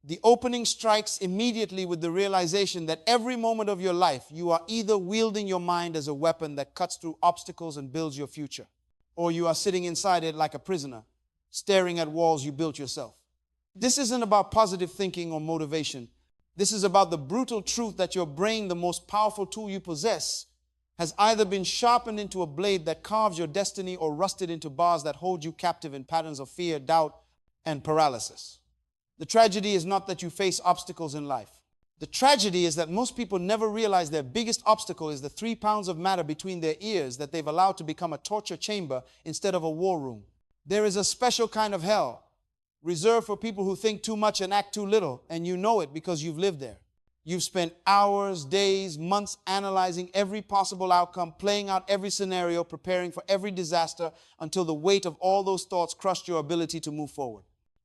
The opening strikes immediately with the realization that every moment of your life, you are either wielding your mind as a weapon that cuts through obstacles and builds your future, or you are sitting inside it like a prisoner, staring at walls you built yourself. This isn't about positive thinking or motivation. This is about the brutal truth that your brain, the most powerful tool you possess, has either been sharpened into a blade that carves your destiny or rusted into bars that hold you captive in patterns of fear, doubt, and paralysis. The tragedy is not that you face obstacles in life. The tragedy is that most people never realize their biggest obstacle is the 3 pounds of matter between their ears that they've allowed to become a torture chamber instead of a war room. There is a special kind of hell reserved for people who think too much and act too little, and you know it because you've lived there. You've spent hours, days, months analyzing every possible outcome, playing out every scenario, preparing for every disaster until the weight of all those thoughts crushed your ability to move forward.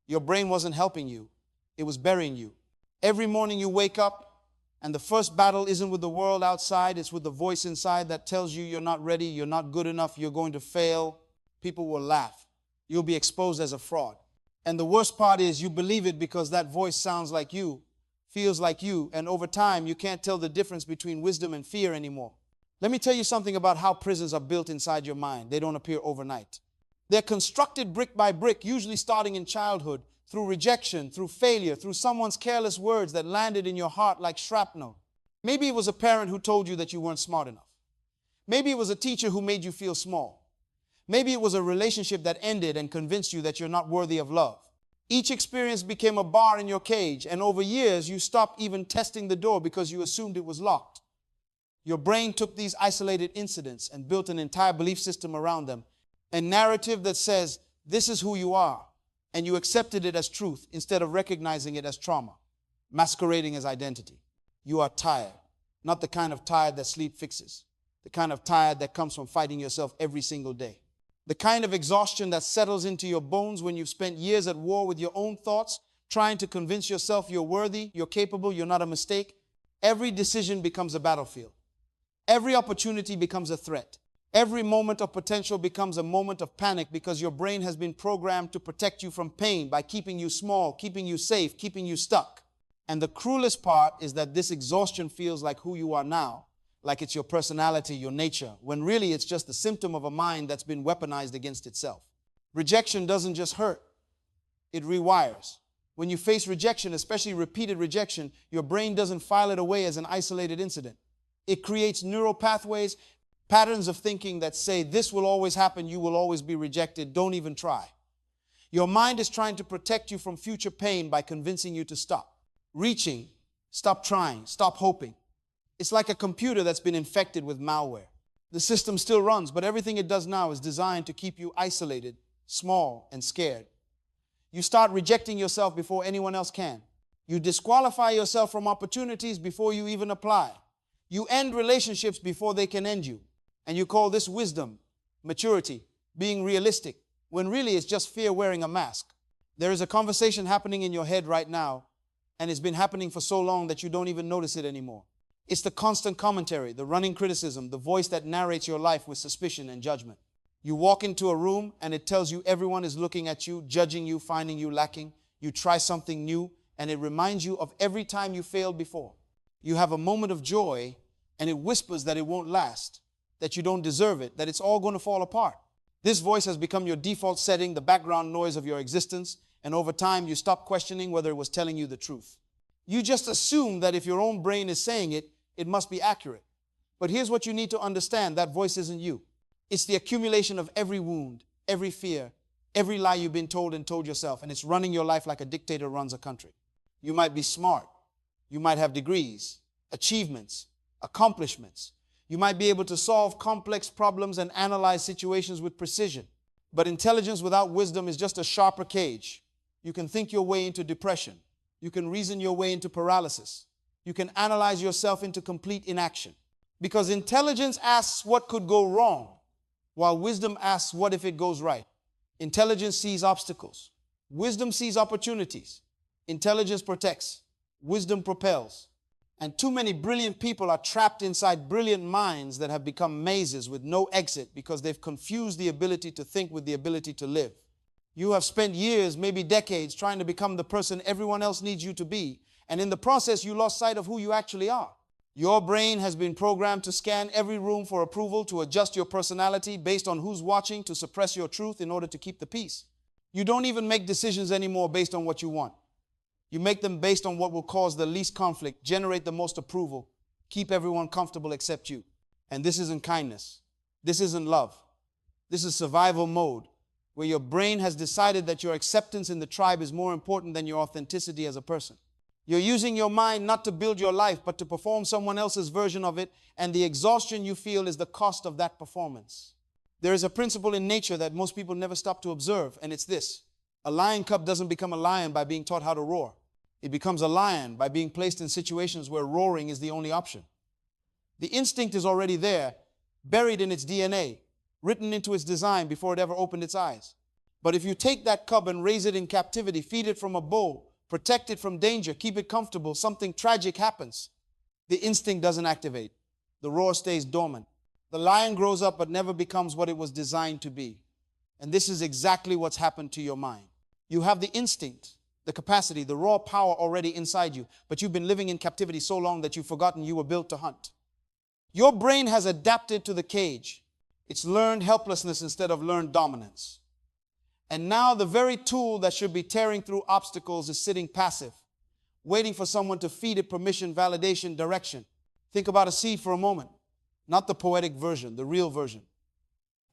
Your brain wasn't helping you. It was burying you. Every morning you wake up, and the first battle isn't with the world outside, it's with the voice inside that tells you you're not ready, you're not good enough, you're going to fail. People will laugh. You'll be exposed as a fraud. And the worst part is you believe it because that voice sounds like you, feels like you, and over time you can't tell the difference between wisdom and fear anymore. Let me tell you something about how prisons are built inside your mind. They don't appear overnight. They're constructed brick by brick, usually starting in childhood, through rejection, through failure, through someone's careless words that landed in your heart like shrapnel. Maybe it was a parent who told you that you weren't smart enough. Maybe it was a teacher who made you feel small. Maybe it was a relationship that ended and convinced you that you're not worthy of love. Each experience became a bar in your cage, and over years you stopped even testing the door because you assumed it was locked. Your brain took these isolated incidents and built an entire belief system around them, a narrative that says, this is who you are, and you accepted it as truth instead of recognizing it as trauma, masquerading as identity. You are tired, not the kind of tired that sleep fixes, the kind of tired that comes from fighting yourself every single day, the kind of exhaustion that settles into your bones when you've spent years at war with your own thoughts, trying to convince yourself you're worthy, you're capable, you're not a mistake. Every decision becomes a battlefield. Every opportunity becomes a threat. Every moment of potential becomes a moment of panic because your brain has been programmed to protect you from pain by keeping you small, keeping you safe, keeping you stuck. And the cruelest part is that this exhaustion feels like who you are now, like it's your personality, your nature, when really it's just the symptom of a mind that's been weaponized against itself. Rejection doesn't just hurt, it rewires. When you face rejection, especially repeated rejection, your brain doesn't file it away as an isolated incident. It creates neural pathways, patterns of thinking that say, this will always happen, you will always be rejected, don't even try. Your mind is trying to protect you from future pain by convincing you to stop reaching, stop trying, stop hoping. It's like a computer that's been infected with malware. The system still runs, but everything it does now is designed to keep you isolated, small, and scared. You start rejecting yourself before anyone else can. You disqualify yourself from opportunities before you even apply. You end relationships before they can end you. And you call this wisdom, maturity, being realistic, when really it's just fear wearing a mask. There is a conversation happening in your head right now, and it's been happening for so long that you don't even notice it anymore. It's the constant commentary, the running criticism, the voice that narrates your life with suspicion and judgment. You walk into a room and it tells you everyone is looking at you, judging you, finding you lacking. You try something new and it reminds you of every time you failed before. You have a moment of joy and it whispers that it won't last, that you don't deserve it, that it's all going to fall apart. This voice has become your default setting, the background noise of your existence, and over time you stop questioning whether it was telling you the truth. You just assume that if your own brain is saying it, it must be accurate. But here's what you need to understand, that voice isn't you. It's the accumulation of every wound, every fear, every lie you've been told and told yourself, and it's running your life like a dictator runs a country. You might be smart. You might have degrees, achievements, accomplishments. You might be able to solve complex problems and analyze situations with precision. But intelligence without wisdom is just a sharper cage. You can think your way into depression. You can reason your way into paralysis. You can analyze yourself into complete inaction. Because intelligence asks what could go wrong, while wisdom asks what if it goes right. Intelligence sees obstacles. Wisdom sees opportunities. Intelligence protects. Wisdom propels. And too many brilliant people are trapped inside brilliant minds that have become mazes with no exit because they've confused the ability to think with the ability to live. You have spent years, maybe decades, trying to become the person everyone else needs you to be. And in the process, you lost sight of who you actually are. Your brain has been programmed to scan every room for approval, to adjust your personality based on who's watching, to suppress your truth in order to keep the peace. You don't even make decisions anymore based on what you want. You make them based on what will cause the least conflict, generate the most approval, keep everyone comfortable except you. And this isn't kindness. This isn't love. This is survival mode, where your brain has decided that your acceptance in the tribe is more important than your authenticity as a person. You're using your mind not to build your life, but to perform someone else's version of it, and the exhaustion you feel is the cost of that performance. There is a principle in nature that most people never stop to observe, and it's this. A lion cub doesn't become a lion by being taught how to roar. It becomes a lion by being placed in situations where roaring is the only option. The instinct is already there, buried in its DNA, written into its design before it ever opened its eyes. But if you take that cub and raise it in captivity, feed it from a bowl, protect it from danger, keep it comfortable, something tragic happens. The instinct doesn't activate. The roar stays dormant. The lion grows up but never becomes what it was designed to be. And this is exactly what's happened to your mind. You have the instinct, the capacity, the raw power already inside you, but you've been living in captivity so long that you've forgotten you were built to hunt. Your brain has adapted to the cage. It's learned helplessness instead of learned dominance. And now the very tool that should be tearing through obstacles is sitting passive, waiting for someone to feed it permission, validation, direction. Think about a seed for a moment, not the poetic version, the real version.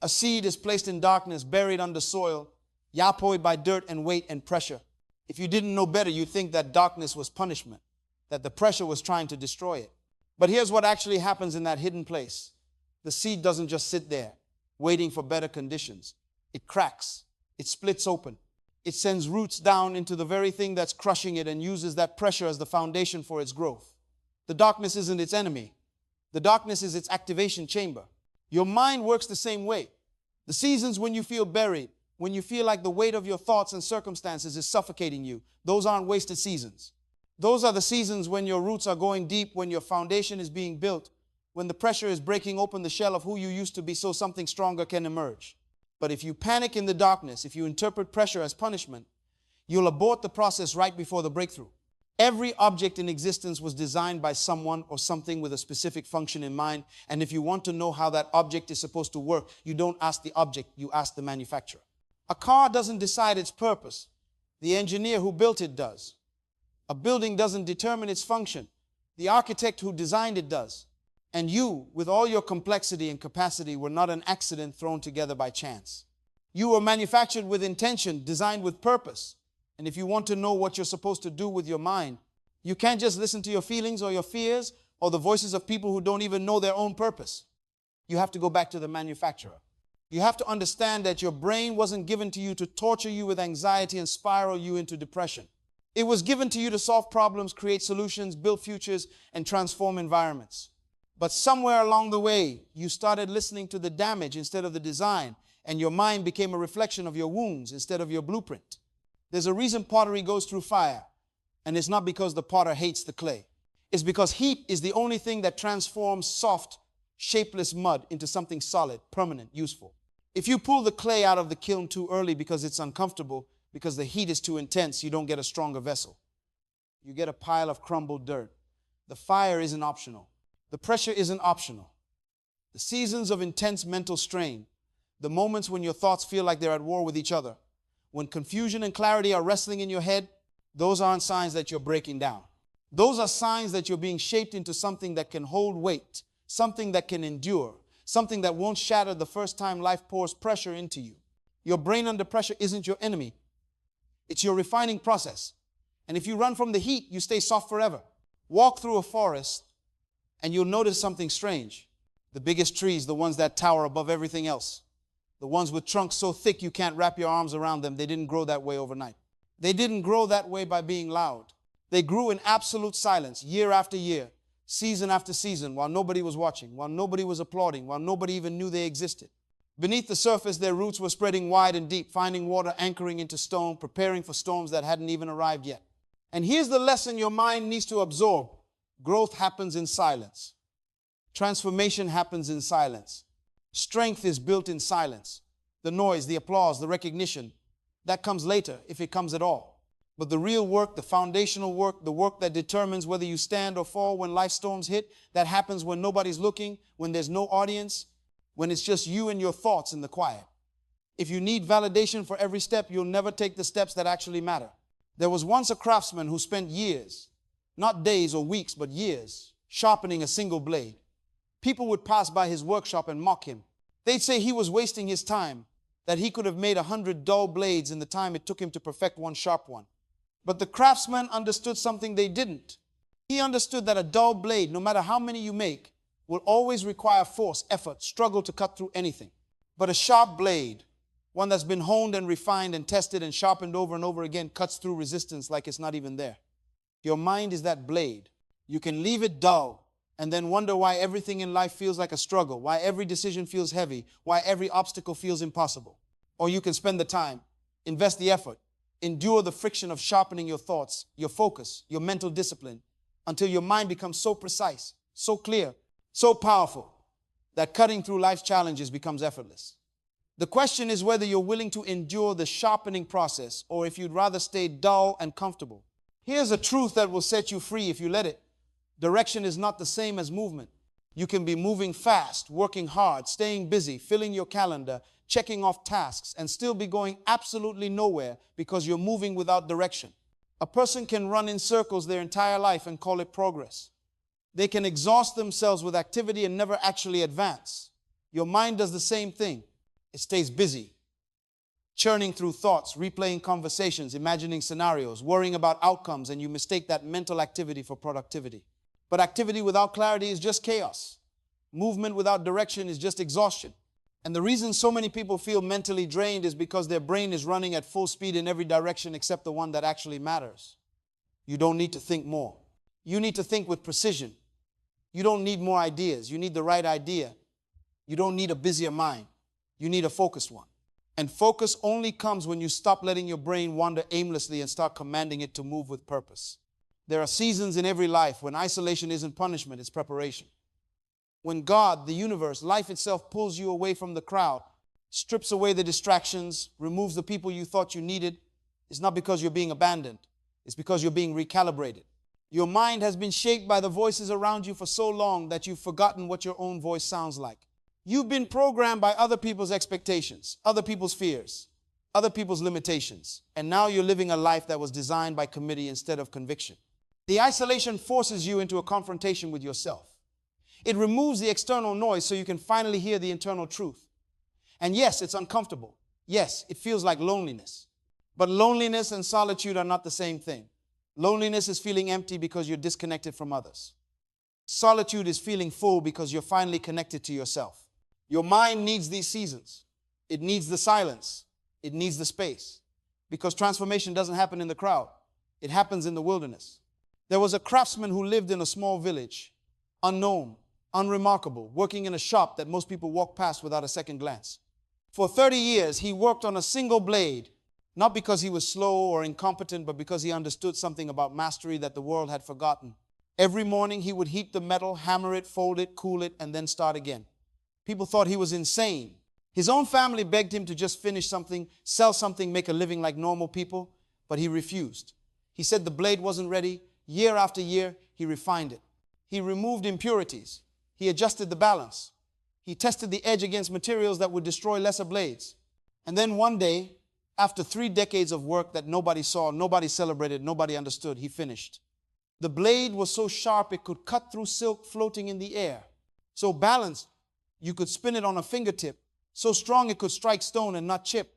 A seed is placed in darkness, buried under soil, yapoed by dirt and weight and pressure. If you didn't know better, you'd think that darkness was punishment, that the pressure was trying to destroy it. But here's what actually happens in that hidden place. The seed doesn't just sit there, waiting for better conditions. It cracks. It splits open. It sends roots down into the very thing that's crushing it and uses that pressure as the foundation for its growth. The darkness isn't its enemy. The darkness is its activation chamber. Your mind works the same way. The seasons when you feel buried, when you feel like the weight of your thoughts and circumstances is suffocating you, those aren't wasted seasons. Those are the seasons when your roots are going deep, when your foundation is being built, when the pressure is breaking open the shell of who you used to be so something stronger can emerge. But if you panic in the darkness, if you interpret pressure as punishment, you'll abort the process right before the breakthrough. Every object in existence was designed by someone or something with a specific function in mind. And if you want to know how that object is supposed to work, you don't ask the object, you ask the manufacturer. A car doesn't decide its purpose. The engineer who built it does. A building doesn't determine its function. The architect who designed it does. And you, with all your complexity and capacity, were not an accident thrown together by chance. You were manufactured with intention, designed with purpose. And if you want to know what you're supposed to do with your mind, you can't just listen to your feelings or your fears or the voices of people who don't even know their own purpose. You have to go back to the manufacturer. You have to understand that your brain wasn't given to you to torture you with anxiety and spiral you into depression. It was given to you to solve problems, create solutions, build futures, and transform environments. But somewhere along the way, you started listening to the damage instead of the design, and your mind became a reflection of your wounds instead of your blueprint. There's a reason pottery goes through fire, and it's not because the potter hates the clay. It's because heat is the only thing that transforms soft, shapeless mud into something solid, permanent, useful. If you pull the clay out of the kiln too early because it's uncomfortable, because the heat is too intense, you don't get a stronger vessel. You get a pile of crumbled dirt. The fire isn't optional. The pressure isn't optional. The seasons of intense mental strain, the moments when your thoughts feel like they're at war with each other, when confusion and clarity are wrestling in your head, those aren't signs that you're breaking down. Those are signs that you're being shaped into something that can hold weight, something that can endure, something that won't shatter the first time life pours pressure into you. Your brain under pressure isn't your enemy. It's your refining process. And if you run from the heat, you stay soft forever. Walk through a forest, and you'll notice something strange. The biggest trees, the ones that tower above everything else, the ones with trunks so thick you can't wrap your arms around them, they didn't grow that way overnight. They didn't grow that way by being loud. They grew in absolute silence, year after year, season after season, while nobody was watching, while nobody was applauding, while nobody even knew they existed. Beneath the surface, their roots were spreading wide and deep, finding water, anchoring into stone, preparing for storms that hadn't even arrived yet. And here's the lesson your mind needs to absorb. Growth happens in silence. Transformation happens in silence. Strength is built in silence. The noise, the applause, the recognition, That comes later, if it comes at all. But the real work, the foundational work, the work that determines whether you stand or fall when life storms hit, that happens when nobody's looking, when there's no audience, when it's just you and your thoughts in the quiet. If you need validation for every step, you'll never take the steps that actually matter. There was once a craftsman who spent years, not days or weeks, but years, sharpening a single blade. People would pass by his workshop and mock him. They'd say he was wasting his time, that he could have made 100 dull blades in the time it took him to perfect one sharp one. But the craftsman understood something they didn't. He understood that a dull blade, no matter how many you make, will always require force, effort, struggle to cut through anything. But a sharp blade, one that's been honed and refined and tested and sharpened over and over again, cuts through resistance like it's not even there. Your mind is that blade. You can leave it dull and then wonder why everything in life feels like a struggle, why every decision feels heavy, why every obstacle feels impossible. Or you can spend the time, invest the effort, endure the friction of sharpening your thoughts, your focus, your mental discipline, until your mind becomes so precise, so clear, so powerful, that cutting through life's challenges becomes effortless. The question is whether you're willing to endure the sharpening process or if you'd rather stay dull and comfortable. Here's a truth that will set you free if you let it. Direction is not the same as movement. You can be moving fast, working hard, staying busy, filling your calendar, checking off tasks, and still be going absolutely nowhere because you're moving without direction. A person can run in circles their entire life and call it progress. They can exhaust themselves with activity and never actually advance. Your mind does the same thing. It stays busy, churning through thoughts, replaying conversations, imagining scenarios, worrying about outcomes, and you mistake that mental activity for productivity. But activity without clarity is just chaos. Movement without direction is just exhaustion. And the reason so many people feel mentally drained is because their brain is running at full speed in every direction except the one that actually matters. You don't need to think more. You need to think with precision. You don't need more ideas. You need the right idea. You don't need a busier mind. You need a focused one. And focus only comes when you stop letting your brain wander aimlessly and start commanding it to move with purpose. There are seasons in every life when isolation isn't punishment, it's preparation. When God, the universe, life itself pulls you away from the crowd, strips away the distractions, removes the people you thought you needed, it's not because you're being abandoned. It's because you're being recalibrated. Your mind has been shaped by the voices around you for so long that you've forgotten what your own voice sounds like. You've been programmed by other people's expectations, other people's fears, other people's limitations, and now you're living a life that was designed by committee instead of conviction. The isolation forces you into a confrontation with yourself. It removes the external noise so you can finally hear the internal truth. And yes, it's uncomfortable. Yes, it feels like loneliness. But loneliness and solitude are not the same thing. Loneliness is feeling empty because you're disconnected from others. Solitude is feeling full because you're finally connected to yourself. Your mind needs these seasons. It needs the silence. It needs the space. Because transformation doesn't happen in the crowd. It happens in the wilderness. There was a craftsman who lived in a small village, unknown, unremarkable, working in a shop that most people walk past without a second glance. For 30 years, he worked on a single blade, not because he was slow or incompetent, but because he understood something about mastery that the world had forgotten. Every morning, he would heat the metal, hammer it, fold it, cool it, and then start again. People thought he was insane. His own family begged him to just finish something, sell something, make a living like normal people, but he refused. He said the blade wasn't ready. Year after year, he refined it. He removed impurities. He adjusted the balance. He tested the edge against materials that would destroy lesser blades. And then one day, after 3 decades of work that nobody saw, nobody celebrated, nobody understood, he finished. The blade was so sharp it could cut through silk floating in the air. So balanced, you could spin it on a fingertip. So strong it could strike stone and not chip.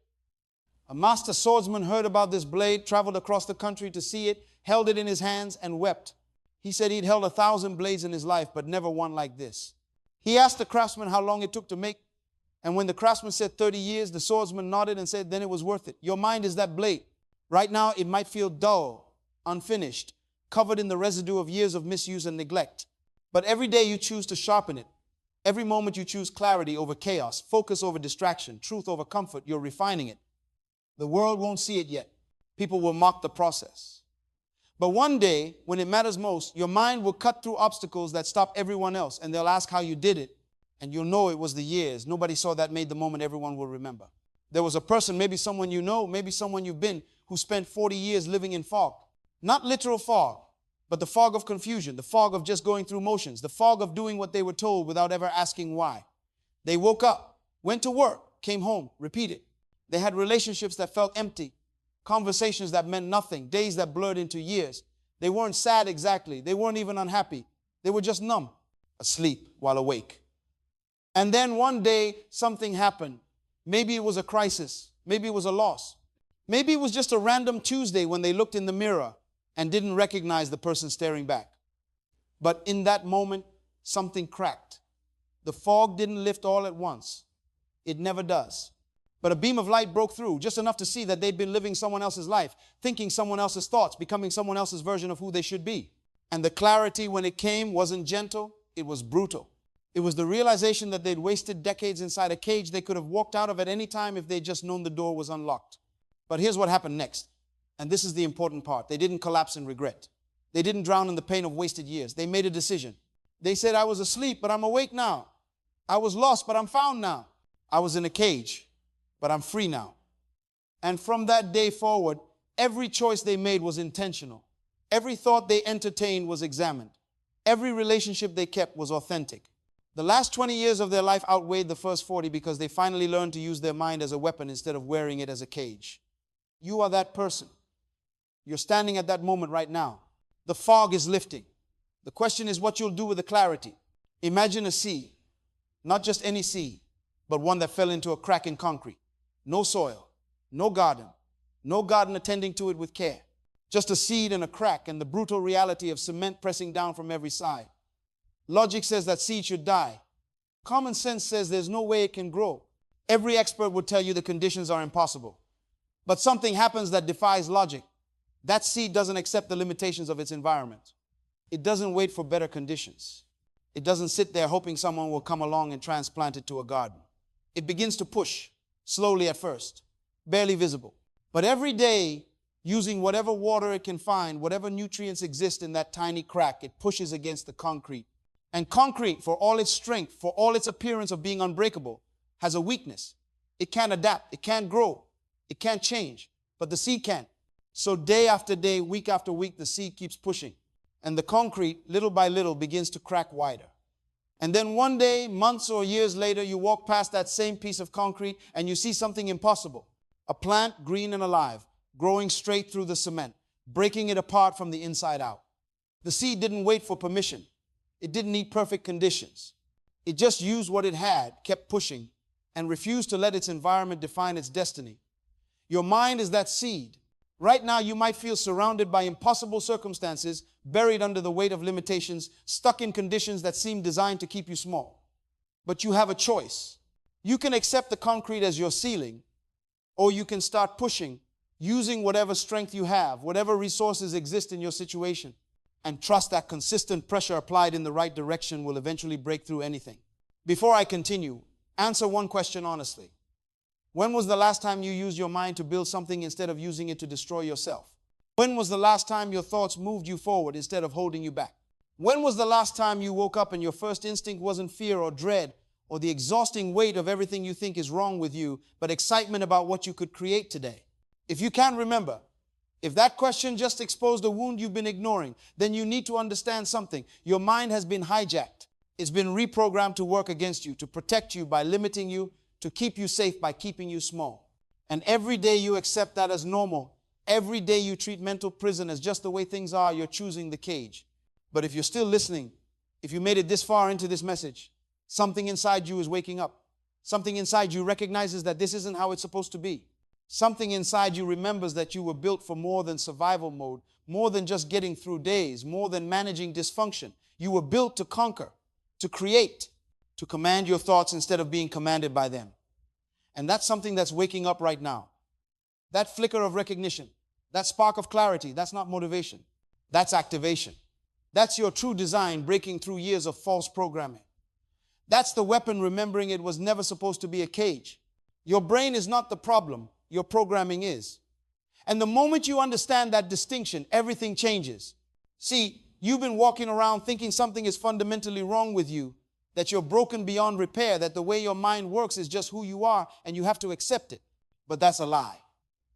A master swordsman heard about this blade, traveled across the country to see it, held it in his hands and wept. He said he'd held 1,000 blades in his life, but never one like this. He asked the craftsman how long it took to make, and when the craftsman said 30 years, the swordsman nodded and said, then it was worth it. Your mind is that blade. Right now, it might feel dull, unfinished, covered in the residue of years of misuse and neglect. But every day you choose to sharpen it. Every moment you choose clarity over chaos, focus over distraction, truth over comfort, you're refining it. The world won't see it yet. People will mock the process. But one day, when it matters most, your mind will cut through obstacles that stop everyone else, and they'll ask how you did it, and you'll know it was the years. Nobody saw that made the moment everyone will remember. There was a person, maybe someone you know, maybe someone you've been, who spent 40 years living in fog. Not literal fog, but the fog of confusion, the fog of just going through motions, the fog of doing what they were told without ever asking why. They woke up, went to work, came home, repeated. They had relationships that felt empty, conversations that meant nothing, days that blurred into years. They weren't sad exactly. They weren't even unhappy. They were just numb, asleep while awake. And then one day, something happened. Maybe it was a crisis. Maybe it was a loss. Maybe it was just a random Tuesday when they looked in the mirror and didn't recognize the person staring back. But in that moment, something cracked. The fog didn't lift all at once. It never does. But a beam of light broke through, just enough to see that they'd been living someone else's life, thinking someone else's thoughts, becoming someone else's version of who they should be. And the clarity, when it came, wasn't gentle, it was brutal. It was the realization that they'd wasted decades inside a cage they could have walked out of at any time if they'd just known the door was unlocked. But here's what happened next. And this is the important part. They didn't collapse in regret. They didn't drown in the pain of wasted years. They made a decision. They said, I was asleep, but I'm awake now. I was lost, but I'm found now. I was in a cage, but I'm free now. And from that day forward, every choice they made was intentional. Every thought they entertained was examined. Every relationship they kept was authentic. The last 20 years of their life outweighed the first 40 because they finally learned to use their mind as a weapon instead of wearing it as a cage. You are that person. You're standing at that moment right now. The fog is lifting. The question is what you'll do with the clarity. Imagine a sea, not just any sea, but one that fell into a crack in concrete. No soil, no garden attending to it with care. Just a seed and a crack and the brutal reality of cement pressing down from every side. Logic says that seed should die. Common sense says there's no way it can grow. Every expert would tell you the conditions are impossible. But something happens that defies logic. That seed doesn't accept the limitations of its environment. It doesn't wait for better conditions. It doesn't sit there hoping someone will come along and transplant it to a garden. It begins to push, slowly at first, barely visible. But every day, using whatever water it can find, whatever nutrients exist in that tiny crack, it pushes against the concrete. And concrete, for all its strength, for all its appearance of being unbreakable, has a weakness. It can't adapt, it can't grow, it can't change, but the seed can. So day after day, week after week, the seed keeps pushing. And the concrete, little by little, begins to crack wider. And then one day, months or years later, you walk past that same piece of concrete and you see something impossible. A plant, green and alive, growing straight through the cement, breaking it apart from the inside out. The seed didn't wait for permission. It didn't need perfect conditions. It just used what it had, kept pushing, and refused to let its environment define its destiny. Your mind is that seed. Right now, you might feel surrounded by impossible circumstances, buried under the weight of limitations, stuck in conditions that seem designed to keep you small. But you have a choice. You can accept the concrete as your ceiling, or you can start pushing, using whatever strength you have, whatever resources exist in your situation, and trust that consistent pressure applied in the right direction will eventually break through anything. Before I continue, answer one question honestly. When was the last time you used your mind to build something instead of using it to destroy yourself? When was the last time your thoughts moved you forward instead of holding you back? When was the last time you woke up and your first instinct wasn't fear or dread or the exhausting weight of everything you think is wrong with you, but excitement about what you could create today? If you can't remember, if that question just exposed a wound you've been ignoring, then you need to understand something. Your mind has been hijacked. It's been reprogrammed to work against you, to protect you by limiting you, to keep you safe by keeping you small. And every day you accept that as normal, every day you treat mental prison as just the way things are, you're choosing the cage. But if you're still listening, if you made it this far into this message, something inside you is waking up. Something inside you recognizes that this isn't how it's supposed to be. Something inside you remembers that you were built for more than survival mode, more than just getting through days, more than managing dysfunction. You were built to conquer, to create, to command your thoughts instead of being commanded by them. And that's something that's waking up right now. That flicker of recognition, that spark of clarity, that's not motivation. That's activation. That's your true design breaking through years of false programming. That's the weapon remembering it was never supposed to be a cage. Your brain is not the problem. Your programming is. And the moment you understand that distinction, everything changes. See, you've been walking around thinking something is fundamentally wrong with you, that you're broken beyond repair, that the way your mind works is just who you are and you have to accept it. But that's a lie.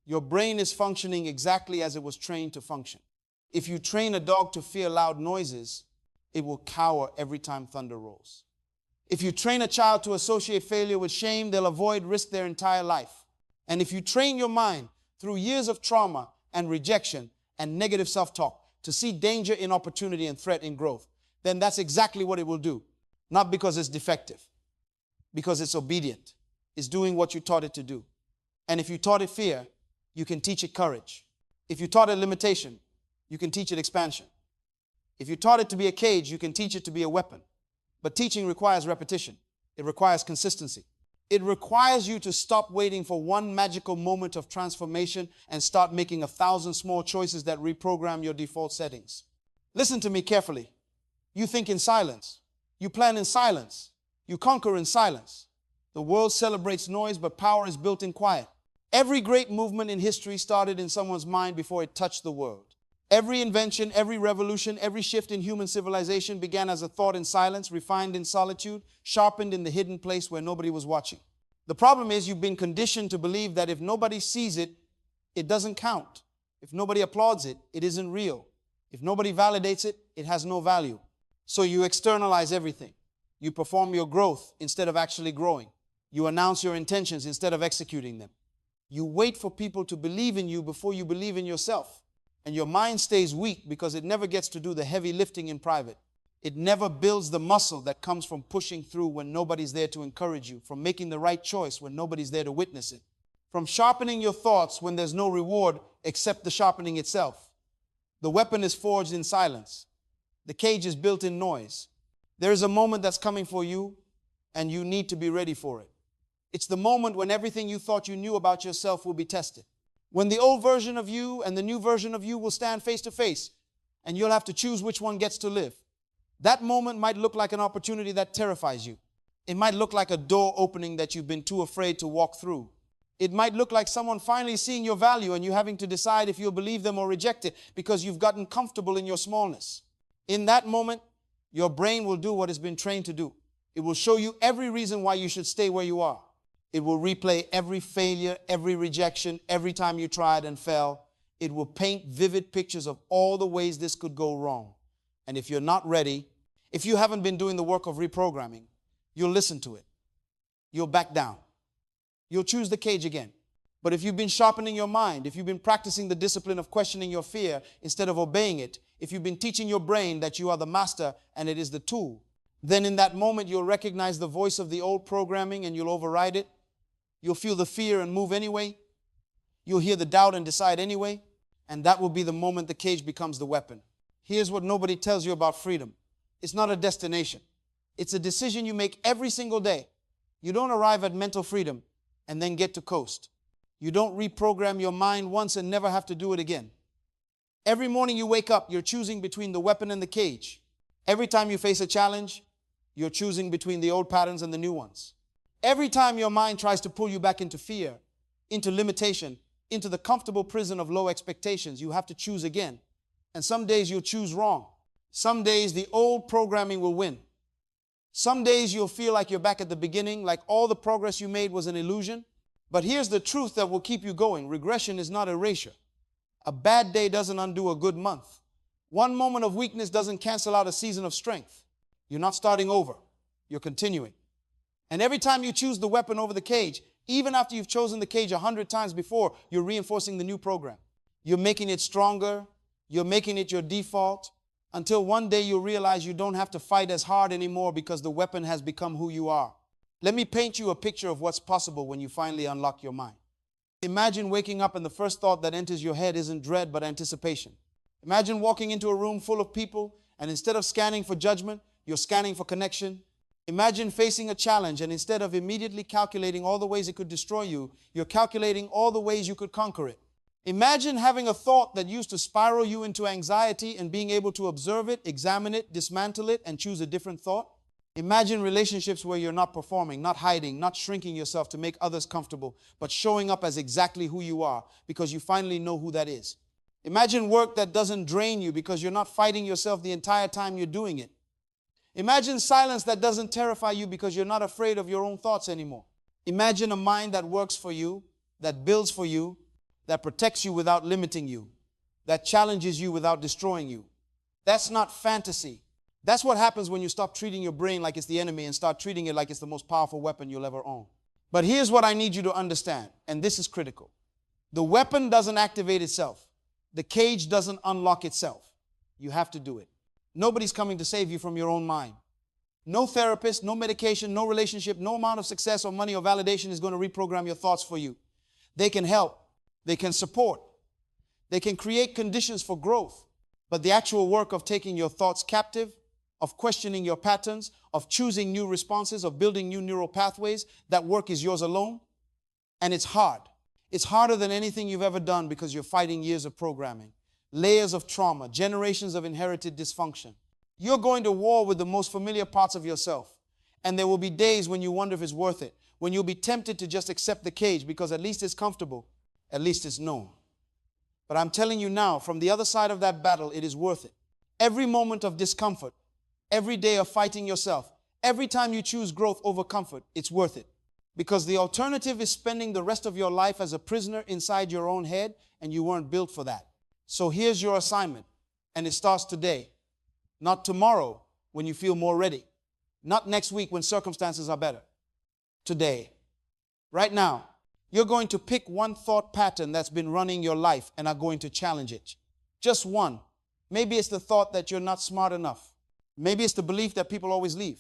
Your brain is functioning exactly as it was trained to function. If you train a dog to fear loud noises, it will cower every time thunder rolls. If you train a child to associate failure with shame, they'll avoid risk their entire life. And if you train your mind through years of trauma and rejection and negative self-talk to see danger in opportunity and threat in growth, then that's exactly what it will do. Not because it's defective, because it's obedient. It's doing what you taught it to do. And if you taught it fear, you can teach it courage. If you taught it limitation, you can teach it expansion. If you taught it to be a cage, you can teach it to be a weapon. But teaching requires repetition. It requires consistency. It requires you to stop waiting for one magical moment of transformation and start making 1,000 small choices that reprogram your default settings. Listen to me carefully. You think in silence. You plan in silence. You conquer in silence. The world celebrates noise, but power is built in quiet. Every great movement in history started in someone's mind before it touched the world. Every invention, every revolution, every shift in human civilization began as a thought in silence, refined in solitude, sharpened in the hidden place where nobody was watching. The problem is you've been conditioned to believe that if nobody sees it, it doesn't count. If nobody applauds it, it isn't real. If nobody validates it, it has no value. So you externalize everything. You perform your growth instead of actually growing. You announce your intentions instead of executing them. You wait for people to believe in you before you believe in yourself. And your mind stays weak because it never gets to do the heavy lifting in private. It never builds the muscle that comes from pushing through when nobody's there to encourage you, from making the right choice when nobody's there to witness it, from sharpening your thoughts when there's no reward except the sharpening itself. The weapon is forged in silence. The cage is built in noise. There is a moment that's coming for you, and you need to be ready for it. It's the moment when everything you thought you knew about yourself will be tested. When the old version of you and the new version of you will stand face to face, and you'll have to choose which one gets to live. That moment might look like an opportunity that terrifies you. It might look like a door opening that you've been too afraid to walk through. It might look like someone finally seeing your value and you having to decide if you'll believe them or reject it because you've gotten comfortable in your smallness. In that moment, your brain will do what it's been trained to do. It will show you every reason why you should stay where you are. It will replay every failure, every rejection, every time you tried and fell. It will paint vivid pictures of all the ways this could go wrong. And if you're not ready, if you haven't been doing the work of reprogramming, you'll listen to it. You'll back down. You'll choose the cage again. But if you've been sharpening your mind, if you've been practicing the discipline of questioning your fear instead of obeying it, if you've been teaching your brain that you are the master and it is the tool, then in that moment you'll recognize the voice of the old programming and you'll override it. You'll feel the fear and move anyway. You'll hear the doubt and decide anyway. And that will be the moment the cage becomes the weapon. Here's what nobody tells you about freedom. It's not a destination. It's a decision you make every single day. You don't arrive at mental freedom and then get to coast. You don't reprogram your mind once and never have to do it again. Every morning you wake up, you're choosing between the weapon and the cage. Every time you face a challenge, you're choosing between the old patterns and the new ones. Every time your mind tries to pull you back into fear, into limitation, into the comfortable prison of low expectations, you have to choose again. And some days you'll choose wrong. Some days the old programming will win. Some days you'll feel like you're back at the beginning, like all the progress you made was an illusion. But here's the truth that will keep you going. Regression is not erasure. A bad day doesn't undo a good month. One moment of weakness doesn't cancel out a season of strength. You're not starting over. You're continuing. And every time you choose the weapon over the cage, even after you've chosen the cage 100 times before, you're reinforcing the new program. You're making it stronger. You're making it your default until one day you realize you don't have to fight as hard anymore because the weapon has become who you are. Let me paint you a picture of what's possible when you finally unlock your mind. Imagine waking up and the first thought that enters your head isn't dread but anticipation. Imagine walking into a room full of people and instead of scanning for judgment, you're scanning for connection. Imagine facing a challenge and instead of immediately calculating all the ways it could destroy you, you're calculating all the ways you could conquer it. Imagine having a thought that used to spiral you into anxiety and being able to observe it, examine it, dismantle it, and choose a different thought. Imagine relationships where you're not performing, not hiding, not shrinking yourself to make others comfortable, but showing up as exactly who you are because you finally know who that is. Imagine work that doesn't drain you because you're not fighting yourself the entire time you're doing it. Imagine silence that doesn't terrify you because you're not afraid of your own thoughts anymore. Imagine a mind that works for you that builds for you, that protects you without limiting you, that challenges you without destroying you. That's not fantasy. That's what happens when you stop treating your brain like it's the enemy and start treating it like it's the most powerful weapon you'll ever own. But here's what I need you to understand, and this is critical. The weapon doesn't activate itself. The cage doesn't unlock itself. You have to do it. Nobody's coming to save you from your own mind. No therapist, no medication, no relationship, no amount of success or money or validation is going to reprogram your thoughts for you. They can help. They can support. They can create conditions for growth. But the actual work of taking your thoughts captive, of questioning your patterns, of choosing new responses, of building new neural pathways, that work is yours alone. And it's hard. It's harder than anything you've ever done because you're fighting years of programming, layers of trauma, generations of inherited dysfunction. You're going to war with the most familiar parts of yourself. And there will be days when you wonder if it's worth it, when you'll be tempted to just accept the cage because at least it's comfortable, at least it's known. But I'm telling you now, from the other side of that battle, it is worth it. Every moment of discomfort, every day of fighting yourself, every time you choose growth over comfort, it's worth it. Because the alternative is spending the rest of your life as a prisoner inside your own head, and you weren't built for that. So here's your assignment, and it starts today. Not tomorrow when you feel more ready. Not next week when circumstances are better. Today. Right now. You're going to pick one thought pattern that's been running your life and are going to challenge it. Just one. Maybe it's the thought that you're not smart enough. Maybe it's the belief that people always leave.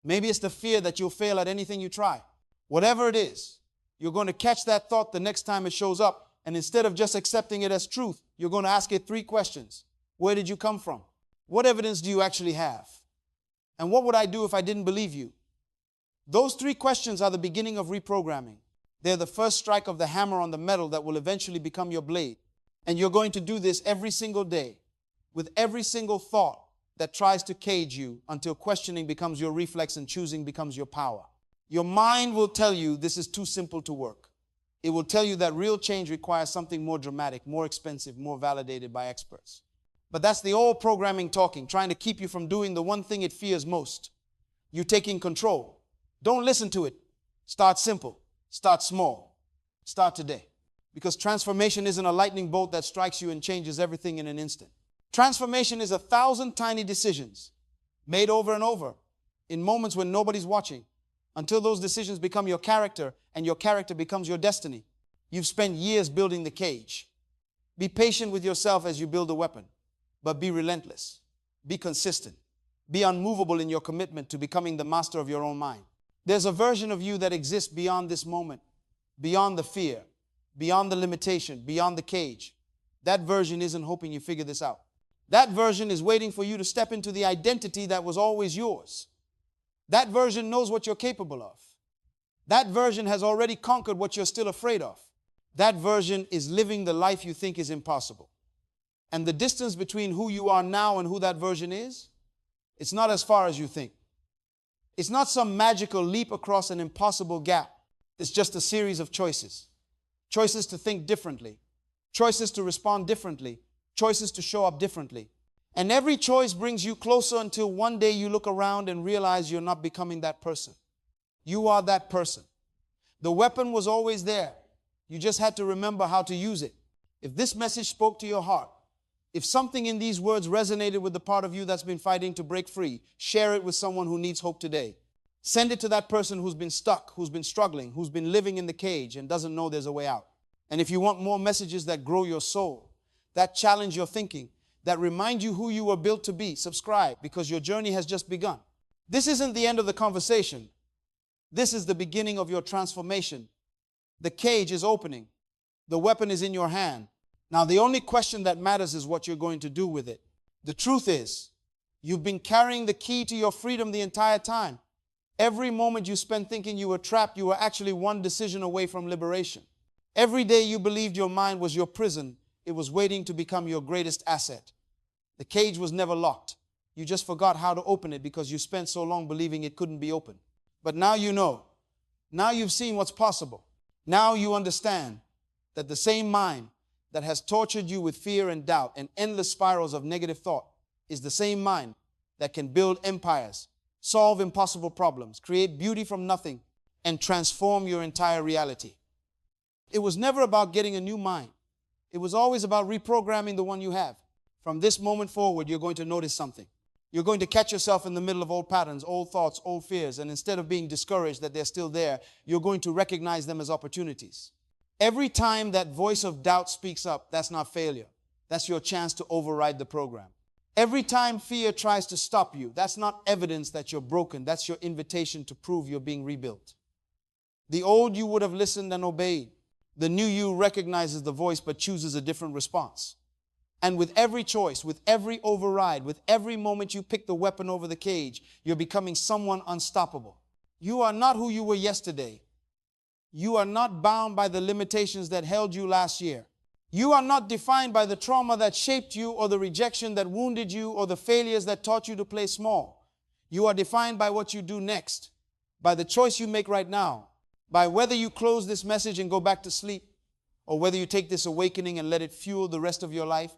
Maybe it's the fear that you'll fail at anything you try. Whatever it is, you're going to catch that thought the next time it shows up, and instead of just accepting it as truth, you're going to ask it 3 questions. Where did you come from? What evidence do you actually have? And what would I do if I didn't believe you? Those 3 questions are the beginning of reprogramming. They're the first strike of the hammer on the metal that will eventually become your blade. And you're going to do this every single day with every single thought that tries to cage you until questioning becomes your reflex and choosing becomes your power. Your mind will tell you this is too simple to work. It will tell you that real change requires something more dramatic, more expensive, more validated by experts. But that's the old programming talking, trying to keep you from doing the one thing it fears most. You taking control. Don't listen to it. Start simple. Start small. Start today. Because transformation isn't a lightning bolt that strikes you and changes everything in an instant. Transformation is 1,000 tiny decisions made over and over in moments when nobody's watching until those decisions become your character and your character becomes your destiny. You've spent years building the cage. Be patient with yourself as you build the weapon, but be relentless. Be consistent. Be unmovable in your commitment to becoming the master of your own mind. There's a version of you that exists beyond this moment, beyond the fear, beyond the limitation, beyond the cage. That version isn't hoping you figure this out. That version is waiting for you to step into the identity that was always yours. That version knows what you're capable of. That version has already conquered what you're still afraid of. That version is living the life you think is impossible. And the distance between who you are now and who that version is, it's not as far as you think. It's not some magical leap across an impossible gap. It's just a series of choices. Choices to think differently. Choices to respond differently. Choices to show up differently. And every choice brings you closer until one day you look around and realize you're not becoming that person. You are that person. The weapon was always there. You just had to remember how to use it. If this message spoke to your heart, if something in these words resonated with the part of you that's been fighting to break free, share it with someone who needs hope today. Send it to that person who's been stuck, who's been struggling, who's been living in the cage and doesn't know there's a way out. And if you want more messages that grow your soul, that challenge your thinking, that remind you who you were built to be, subscribe, because your journey has just begun. This isn't the end of the conversation. This is the beginning of your transformation. The cage is opening. The weapon is in your hand. Now, the only question that matters is what you're going to do with it. The truth is, you've been carrying the key to your freedom the entire time. Every moment you spent thinking you were trapped, you were actually one decision away from liberation. Every day you believed your mind was your prison, it was waiting to become your greatest asset. The cage was never locked. You just forgot how to open it because you spent so long believing it couldn't be opened. But now you know. Now you've seen what's possible. Now you understand that the same mind that has tortured you with fear and doubt and endless spirals of negative thought is the same mind that can build empires, solve impossible problems, create beauty from nothing, and transform your entire reality. It was never about getting a new mind. It was always about reprogramming the one you have. From this moment forward, you're going to notice something. You're going to catch yourself in the middle of old patterns, old thoughts, old fears, and instead of being discouraged that they're still there, you're going to recognize them as opportunities. Every time that voice of doubt speaks up, that's not failure. That's your chance to override the program. Every time fear tries to stop you, that's not evidence that you're broken. That's your invitation to prove you're being rebuilt. The old you would have listened and obeyed. The new you recognizes the voice but chooses a different response. And with every choice, with every override, with every moment you pick the weapon over the cage, you're becoming someone unstoppable. You are not who you were yesterday. You are not bound by the limitations that held you last year. You are not defined by the trauma that shaped you or the rejection that wounded you or the failures that taught you to play small. You are defined by what you do next, by the choice you make right now, by whether you close this message and go back to sleep or whether you take this awakening and let it fuel the rest of your life.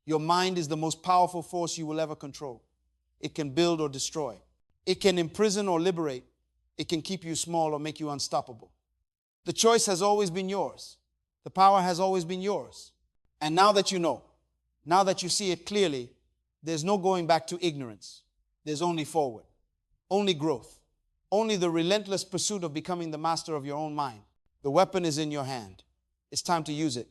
Your mind is the most powerful force you will ever control. It can build or destroy. It can imprison or liberate. It can keep you small or make you unstoppable. The choice has always been yours. The power has always been yours. And now that you know, now that you see it clearly, there's no going back to ignorance. There's only forward, only growth, only the relentless pursuit of becoming the master of your own mind. The weapon is in your hand. It's time to use it.